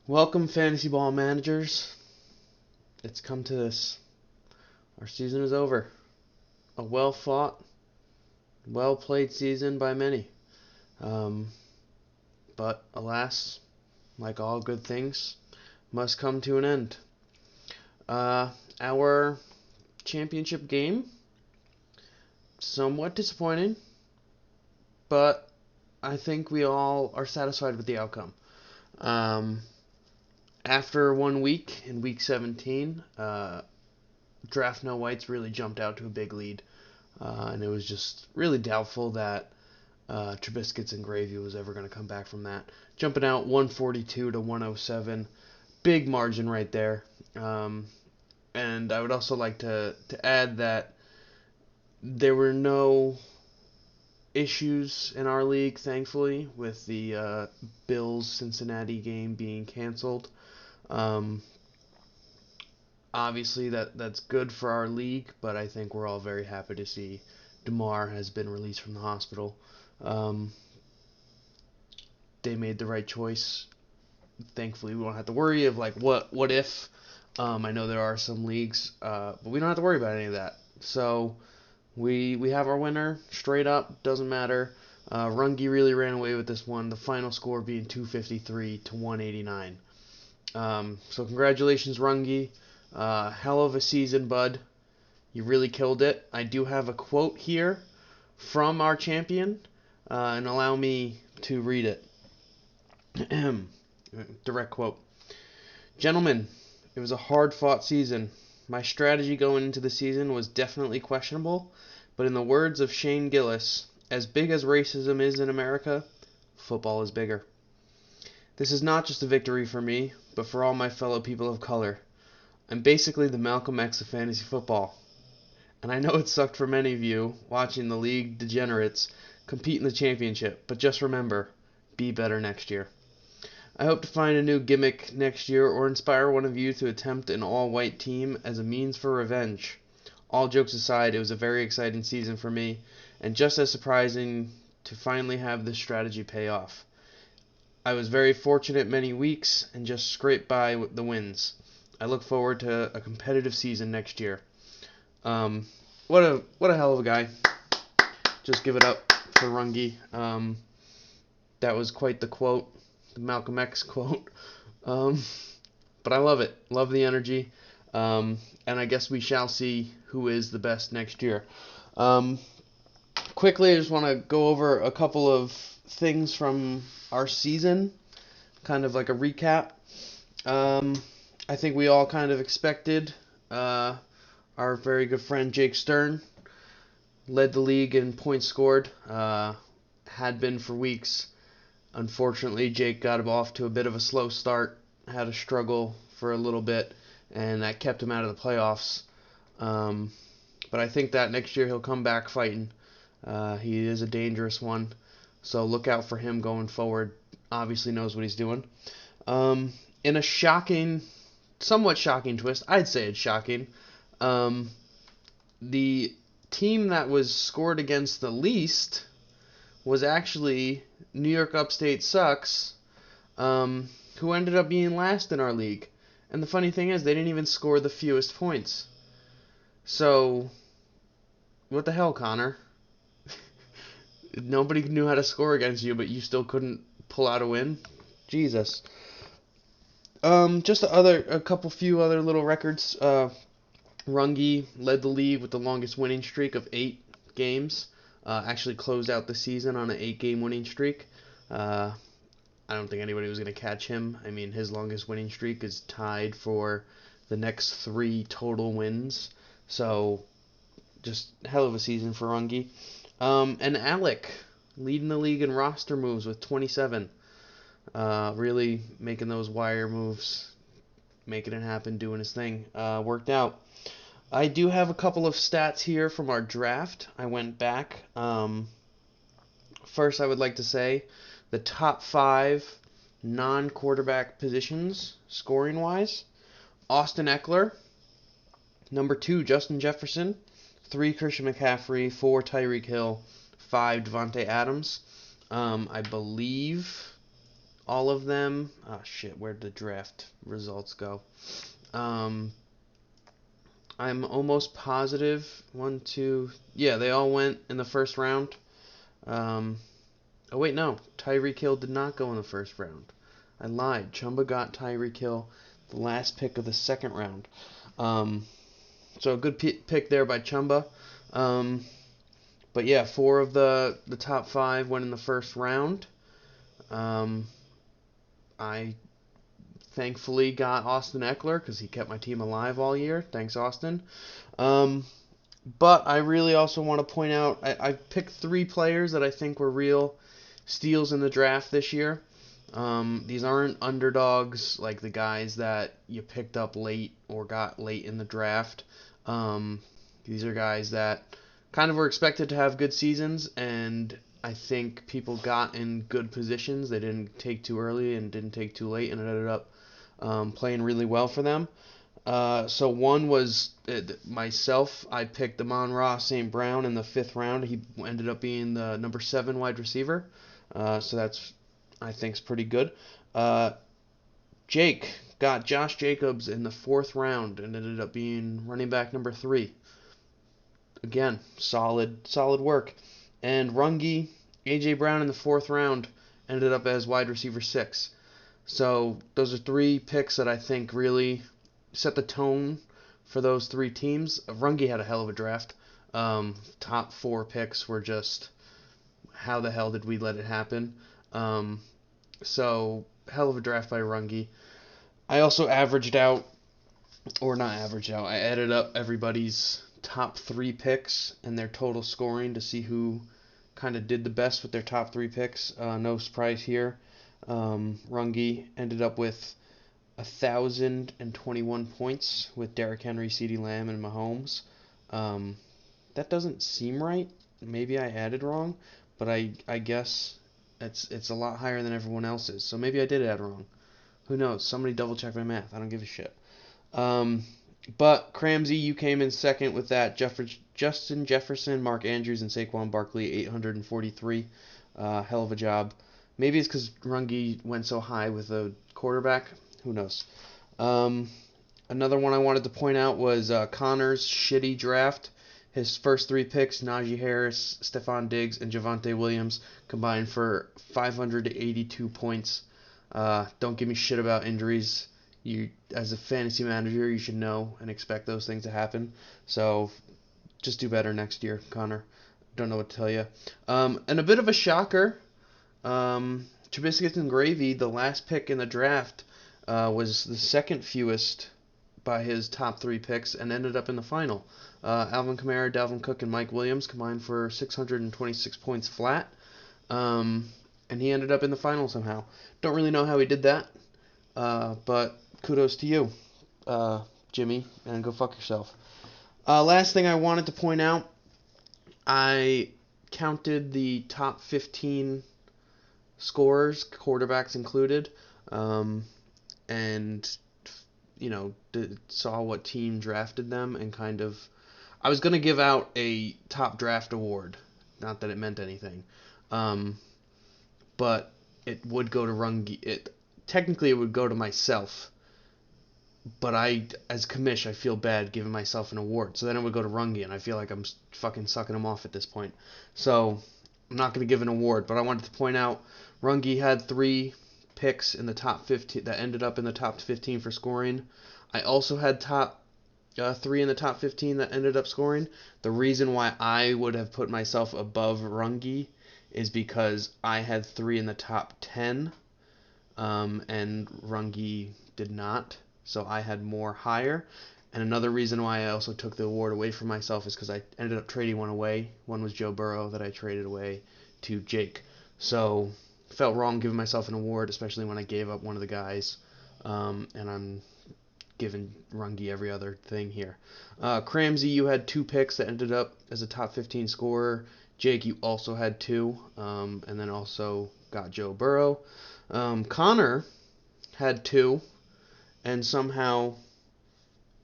Welcome, fantasy ball managers. It's come to this. Our season is over. A well fought, well played season by many. Um, but alas, like all good things, must come to an end. Our championship game, somewhat disappointing, but I think we all are satisfied with the outcome. Um, After 1 week, in week 17, Draft No Whites really jumped out to a big lead. And it was just really doubtful that Trubiscuits and Gravy was ever going to come back from that. Jumping out 142 to 107, big margin right there. And I would also like to add that there were no issues in our league, thankfully, with the Bills Cincinnati game being canceled. Um, Obviously, that's good for our league, but I think we're all very happy to see DeMar has been released from the hospital. Um, they made the right choice. Thankfully, we won't have to worry of like what if. I know there are some leagues, but we don't have to worry about any of that. So we have our winner straight up. Doesn't matter. Rungi really ran away with this one. The final score being 253 to 189. So congratulations, Rungi. Hell of a season, bud. You really killed it. I do have a quote here from our champion, and allow me to read it. Direct quote. Gentlemen, it was a hard fought season. My strategy going into the season was definitely questionable, but in the words of Shane Gillis, as big as racism is in America, football is bigger. This is not just a victory for me, but for all my fellow people of color. I'm basically the Malcolm X of fantasy football. And I know it sucked for many of you watching the league degenerates compete in the championship, but just remember, be better next year. I hope to find a new gimmick next year or inspire one of you to attempt an all-white team as a means for revenge. All jokes aside, it was a very exciting season for me, and just as surprising to finally have this strategy pay off. I was very fortunate many weeks and just scraped by with the wins. I look forward to a competitive season next year. Um, what a hell of a guy. Just give it up for Rungi. That was quite the quote, the Malcolm X quote. Um, but I love it. Love the energy. And I guess we shall see who is the best next year. Um, Quickly, I just want to go over a couple of things from our season, kind of like a recap. I think we all kind of expected our very good friend Jake Stern led the league in points scored, had been for weeks. Unfortunately, Jake got off to a bit of a slow start, had a struggle for a little bit, and that kept him out of the playoffs. Um, but I think that next year he'll come back fighting. He is a dangerous one, so look out for him going forward. Obviously knows what he's doing. In a shocking, somewhat shocking twist, I'd say it's shocking. Um, the team that was scored against the least was actually New York Upstate Sucks, who ended up being last in our league. And the funny thing is, they didn't even score the fewest points. So, what the hell, Connor? Nobody knew how to score against you, but you still couldn't pull out a win? Jesus. Just a couple few other little records. Rungi led the league with the longest winning streak of 8 games. Actually closed out the season on an 8-game winning streak. Uh, I don't think anybody was going to catch him. I mean, his longest winning streak is tied for the next 3 total wins. So, just hell of a season for Rungi. And Alec leading the league in roster moves with 27. Really making those wire moves, making it happen, doing his thing. Worked out. I do have a couple of stats here from our draft. I went back. First, I would like to say the top 5 non-quarterback positions, scoring-wise. Austin Eckler. Number 2, Justin Jefferson. 3, Christian McCaffrey. 4, Tyreek Hill. 5, Devontae Adams. I believe all of them. Oh shit, where'd the draft results go? Um, I'm almost positive. One, two, yeah, they all went in the first round. Um, oh wait, no, Tyreek Hill did not go in the first round. I lied. Chumba got Tyreek Hill, the last pick of the second round. Um, so a good pick there by Chumba. Um, but yeah, four of the top five went in the first round. Um, I thankfully got Austin Eckler because he kept my team alive all year. Thanks, Austin. Um, but I really also want to point out I picked three players that I think were real steals in the draft this year. These aren't underdogs like the guys that you picked up late or got late in the draft. Um, these are guys that kind of were expected to have good seasons, and I think people got in good positions. They didn't take too early and didn't take too late, and it ended up playing really well for them. So one was myself. I picked Amon-Ra St. Brown in the fifth round. He ended up being the number 7 wide receiver. So that's, I think, is pretty good. Uh, Jake got Josh Jacobs in the fourth round and ended up being running back number 3. Again, solid work. And Rungi, A.J. Brown in the fourth round ended up as wide receiver 6. So those are three picks that I think really set the tone for those three teams. Rungi had a hell of a draft. Top 4 picks were just, how the hell did we let it happen? So hell of a draft by Rungi. I also averaged out, or not averaged out, I added up everybody's top 3 picks and their total scoring to see who kind of did the best with their top 3 picks. No surprise here. Rungi ended up with 1,021 points with Derrick Henry, CeeDee Lamb, and Mahomes. That doesn't seem right. Maybe I added wrong, but I guess it's a lot higher than everyone else's. So maybe I did add wrong. Who knows? Somebody double check my math. I don't give a shit. But Cramsey, you came in second with that. Justin Jefferson, Mark Andrews, and Saquon Barkley, 843. Hell of a job. Maybe it's because Rungi went so high with a quarterback. Who knows? Another one I wanted to point out was Connor's shitty draft. His first 3 picks, Najee Harris, Stephon Diggs, and Javonte Williams, combined for 582 points. Don't give me shit about injuries. You, as a fantasy manager, you should know and expect those things to happen. So just do better next year, Connor. Don't know what to tell you. And a bit of a shocker. Trubisky and Gravy, the last pick in the draft, was the second fewest by his top 3 picks and ended up in the final. Alvin Kamara, Dalvin Cook, and Mike Williams combined for 626 points flat. And he ended up in the final somehow. Don't really know how he did that, but kudos to you, Jimmy, and go fuck yourself. Last thing I wanted to point out, I counted the top 15 scorers, quarterbacks included, and saw what team drafted them and kind of. I was gonna give out a top draft award, not that it meant anything, but it would go to Rungi. Technically, it would go to myself, but as commish, I feel bad giving myself an award. So then it would go to Rungi, and I feel like I'm fucking sucking him off at this point. So I'm not going to give an award, but I wanted to point out Rungi had 3 picks in the top 15 that ended up in the top 15 for scoring. I also had 3 in the top 15 that ended up scoring. The reason why I would have put myself above Rungi is because I had 3 in the top 10, and Rungi did not. So I had more higher. And another reason why I also took the award away from myself is because I ended up trading one away. One was Joe Burrow that I traded away to Jake. So felt wrong giving myself an award, especially when I gave up one of the guys. And I'm giving Rungi every other thing here. Cramsey, you had 2 picks that ended up as a top 15 scorer. Jake, you also had 2, and then also got Joe Burrow. Connor had 2. And somehow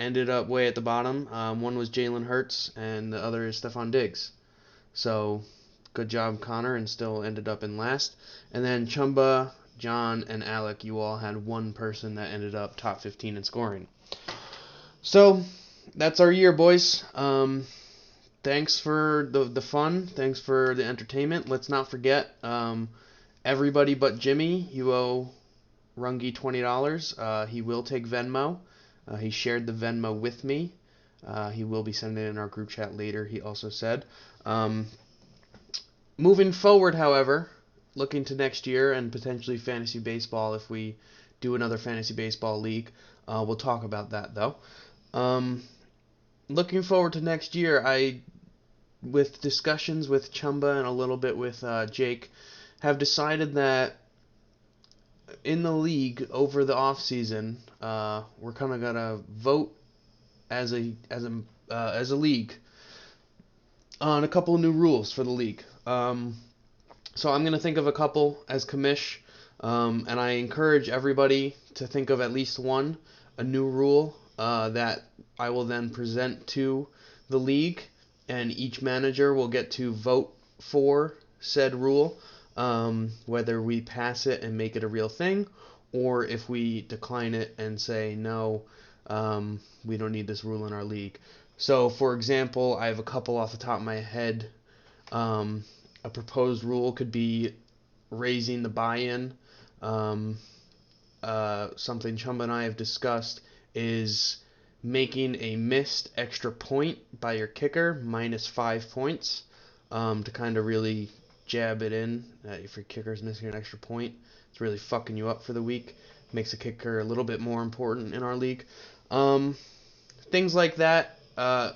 ended up way at the bottom. One was Jalen Hurts, and the other is Stephon Diggs. So, good job, Connor, and still ended up in last. And then Chumba John and Alec, you all had one person that ended up top 15 in scoring. So that's our year, boys. Thanks for the fun. Thanks for the entertainment. Let's not forget, everybody but Jimmy, you owe Rungy $20. He will take Venmo. He shared the Venmo with me. He will be sending it in our group chat later, he also said. Moving forward, however, looking to next year and potentially fantasy baseball if we do another fantasy baseball league. We'll talk about that, though. Looking forward to next year, with discussions with Chumba and a little bit with Jake, have decided that in the league over the off season, we're kind of gonna vote as a league on a couple of new rules for the league. So I'm gonna think of a couple as commish, and I encourage everybody to think of at least one, a new rule that I will then present to the league, and each manager will get to vote for said rule, whether we pass it and make it a real thing, or if we decline it and say no, we don't need this rule in our league. So, for example, I have a couple off the top of my head. A proposed rule could be raising the buy-in. Something Chumba and I have discussed is making a missed extra point by your kicker minus 5 points, to kind of really jab it in. If your kicker's missing an extra point, it's really fucking you up for the week. Makes a kicker a little bit more important in our league. Things like that.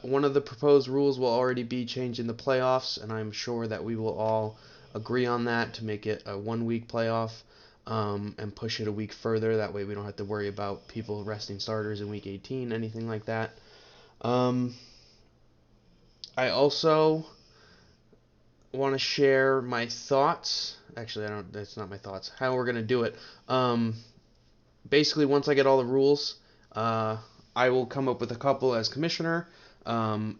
One of the proposed rules will already be changing the playoffs, and I'm sure that we will all agree on that to make it a 1 week playoff, and push it a week further. That way we don't have to worry about people resting starters in week 18, anything like that. I also want to share my thoughts. Actually, that's not my thoughts. How we're going to do it. Basically, once I get all the rules, I will come up with a couple as commissioner.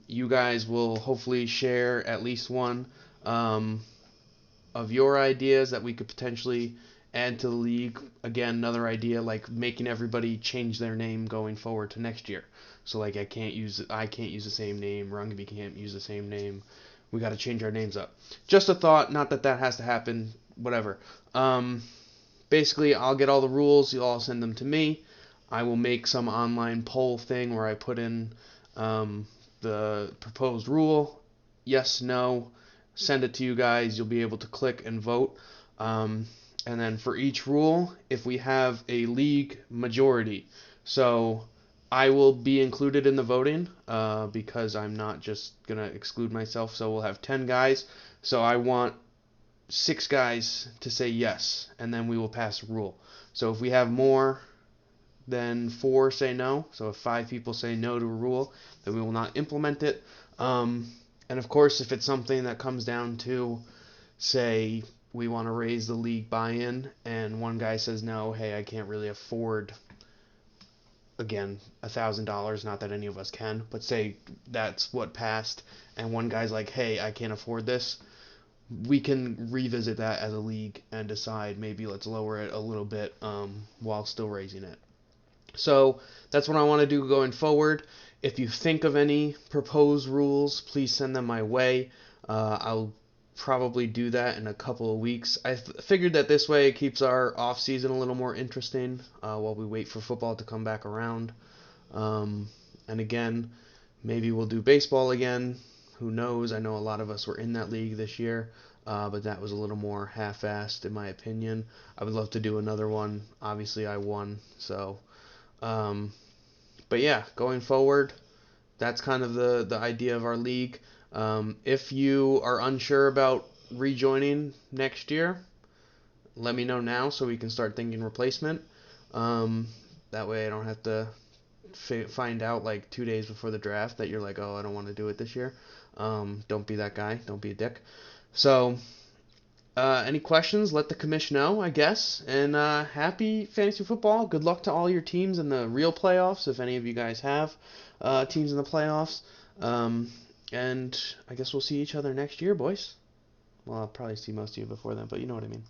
You guys will hopefully share at least one of your ideas that we could potentially add to the league. Again, another idea like making everybody change their name going forward to next year. So like I can't use the same name. Rugby can't use the same name. We got to change our names up. Just a thought. Not that that has to happen. Whatever. Basically, I'll get all the rules. You'll all send them to me. I will make some online poll thing where I put in the proposed rule, yes, no, send it to you guys. You'll be able to click and vote. And then for each rule, if we have a league majority, so I will be included in the voting because I'm not just going to exclude myself. So we'll have 10 guys. So I want 6 guys to say yes, and then we will pass a rule. So if we have more than 4 say no, so if 5 people say no to a rule, then we will not implement it. And of course, if it's something that comes down to, say, we want to raise the league buy-in, and one guy says no, hey, I can't really afford, again, $1,000, not that any of us can, but say that's what passed, and one guy's like, hey, I can't afford this, we can revisit that as a league and decide maybe let's lower it a little bit while still raising it. So that's what I want to do going forward. If you think of any proposed rules, please send them my way. I'll probably do that in a couple of weeks. I figured that this way it keeps our off season a little more interesting while we wait for football to come back around. And again, maybe we'll do baseball again. Who knows? I know a lot of us were in that league this year, but that was a little more half-assed in my opinion. I would love to do another one. Obviously, I won, so. But yeah, going forward, that's kind of the idea of our league. If you are unsure about rejoining next year, let me know now so we can start thinking replacement. That way I don't have to find out like 2 days before the draft that you're like, oh, I don't want to do it this year. Don't be that guy. Don't be a dick. So, any questions, let the commish know, I guess. And happy fantasy football. Good luck to all your teams in the real playoffs, if any of you guys have teams in the playoffs. And I guess we'll see each other next year, boys. Well, I'll probably see most of you before then, but you know what I mean.